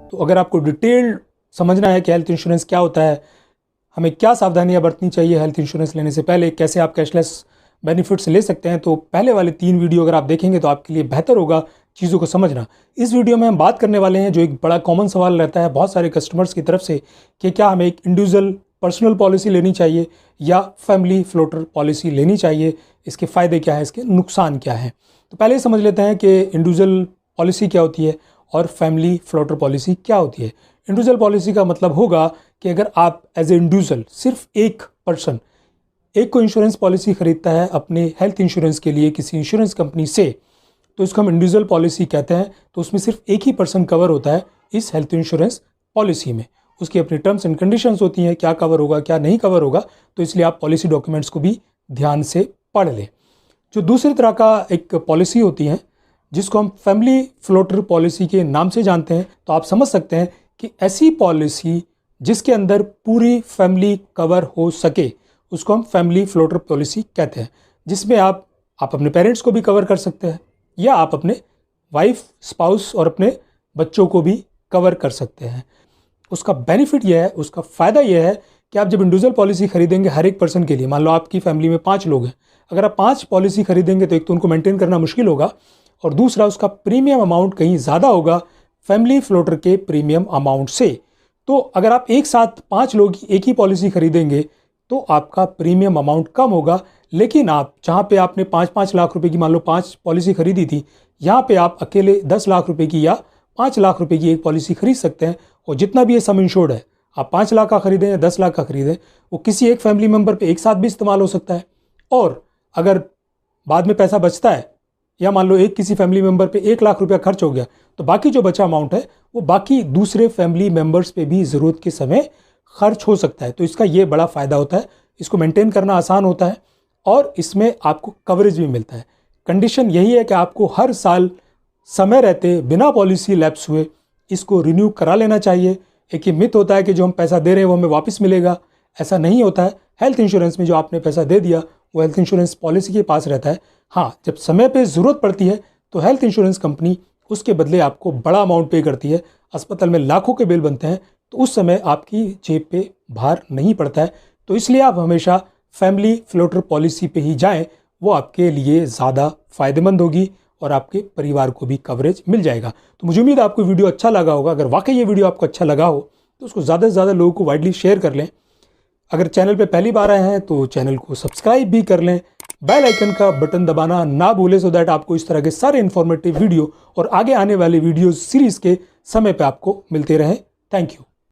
तो अगर आपको डिटेल्ड समझना है कि हेल्थ इंश्योरेंस क्या होता है, हमें क्या सावधानियां बरतनी चाहिए हेल्थ इंश्योरेंस लेने से पहले, कैसे आप कैशलेस बेनिफिट्स ले सकते हैं, तो पहले वाले 3 वीडियो अगर आप देखेंगे तो आपके लिए बेहतर होगा चीज़ों को समझना। इस वीडियो में हम बात करने वाले हैं जो एक बड़ा कॉमन सवाल रहता है बहुत सारे कस्टमर्स की तरफ से कि क्या हमें एक इंडिविजुअल पर्सनल पॉलिसी लेनी चाहिए या फैमिली फ्लोटर पॉलिसी लेनी चाहिए, इसके फ़ायदे क्या है, इसके नुकसान क्या है। तो पहले समझ लेते हैं कि इंडिविजुअल पॉलिसी क्या होती है और फैमिली फ्लोटर पॉलिसी क्या होती है। इंडिविजुअल पॉलिसी का मतलब होगा कि अगर आप एज ए इंडिविजुअल सिर्फ एक पर्सन एक को इंश्योरेंस पॉलिसी खरीदता है अपने हेल्थ इंश्योरेंस के लिए किसी इंश्योरेंस कंपनी से, तो इसको हम इंडिविजुअल पॉलिसी कहते हैं। तो उसमें सिर्फ एक ही पर्सन कवर होता है इस हेल्थ इंश्योरेंस पॉलिसी में। उसकी अपनी टर्म्स एंड कंडीशंस होती हैं, क्या कवर होगा क्या नहीं कवर होगा, तो इसलिए आप पॉलिसी डॉक्यूमेंट्स को भी ध्यान से पढ़ लें। जो दूसरी तरह का एक पॉलिसी होती है जिसको हम फैमिली फ्लोटर पॉलिसी के नाम से जानते हैं, तो आप समझ सकते हैं कि ऐसी पॉलिसी जिसके अंदर पूरी फैमिली कवर हो सके उसको हम फैमिली फ्लोटर पॉलिसी कहते हैं, जिसमें आप अपने पेरेंट्स को भी कवर कर सकते हैं या आप अपने वाइफ, स्पाउस और अपने बच्चों को भी कवर कर सकते हैं। उसका बेनिफिट यह है, उसका फ़ायदा यह है कि आप जब इंडिविजुअल पॉलिसी खरीदेंगे हर एक पर्सन के लिए, मान लो आपकी फैमिली में 5 लोग हैं, अगर आप 5 पॉलिसी खरीदेंगे तो एक तो उनको मेंटेन करना मुश्किल होगा और दूसरा उसका प्रीमियम अमाउंट कहीं ज़्यादा होगा फैमिली फ्लोटर के प्रीमियम अमाउंट से। तो अगर आप एक साथ 5 लोग एक ही पॉलिसी खरीदेंगे तो आपका प्रीमियम अमाउंट कम होगा, लेकिन आप जहाँ पे आपने 5-5 लाख रुपए की मान लो 5 पॉलिसी खरीदी थी, यहाँ पे आप अकेले 10 लाख रुपए की या 5 लाख रुपए की एक पॉलिसी खरीद सकते हैं। और जितना भी ये सम इंश्योर्ड है, आप 5 लाख का खरीदें या 10 लाख का खरीदें, वो किसी एक फैमिली मेम्बर पे एक साथ भी इस्तेमाल हो सकता है। और अगर बाद में पैसा बचता है या मान लो किसी फैमिली मेम्बर पे 1 लाख रुपया खर्च हो गया, तो बाकी जो बचा अमाउंट है वो बाकी दूसरे फैमिली मेम्बर्स पे भी ज़रूरत के समय खर्च हो सकता है। तो इसका ये बड़ा फ़ायदा होता है, इसको मेंटेन करना आसान होता है और इसमें आपको कवरेज भी मिलता है। कंडीशन यही है कि आपको हर साल समय रहते बिना पॉलिसी लैप्स हुए इसको रिन्यू करा लेना चाहिए। एक ये मिथ होता है कि जो हम पैसा दे रहे हैं वो हमें वापस मिलेगा, ऐसा नहीं होता है। हेल्थ इंश्योरेंस में जो आपने पैसा दे दिया वो हेल्थ इंश्योरेंस पॉलिसी के पास रहता है। हाँ, जब समय पे ज़रूरत पड़ती है तो हेल्थ इंश्योरेंस कंपनी उसके बदले आपको बड़ा अमाउंट पे करती है। अस्पताल में लाखों के बिल बनते हैं तो उस समय आपकी जेब पे भार नहीं पड़ता है। तो इसलिए आप हमेशा फैमिली फ्लोटर पॉलिसी पे ही जाएं, वो आपके लिए ज़्यादा फ़ायदेमंद होगी और आपके परिवार को भी कवरेज मिल जाएगा। तो मुझे उम्मीद है आपको वीडियो अच्छा लगा होगा। अगर वाकई ये वीडियो आपको अच्छा लगा हो तो उसको ज़्यादा से ज़्यादा लोगों को वाइडली शेयर कर लें। अगर चैनल पे पहली बार आए हैं तो चैनल को सब्सक्राइब भी कर लें, बेल आइकन का बटन दबाना ना भूलें, सो दैट आपको इस तरह के सारे इन्फॉर्मेटिव वीडियो और आगे आने वाले वीडियो सीरीज़ के समय पे आपको मिलते रहें। Thank you.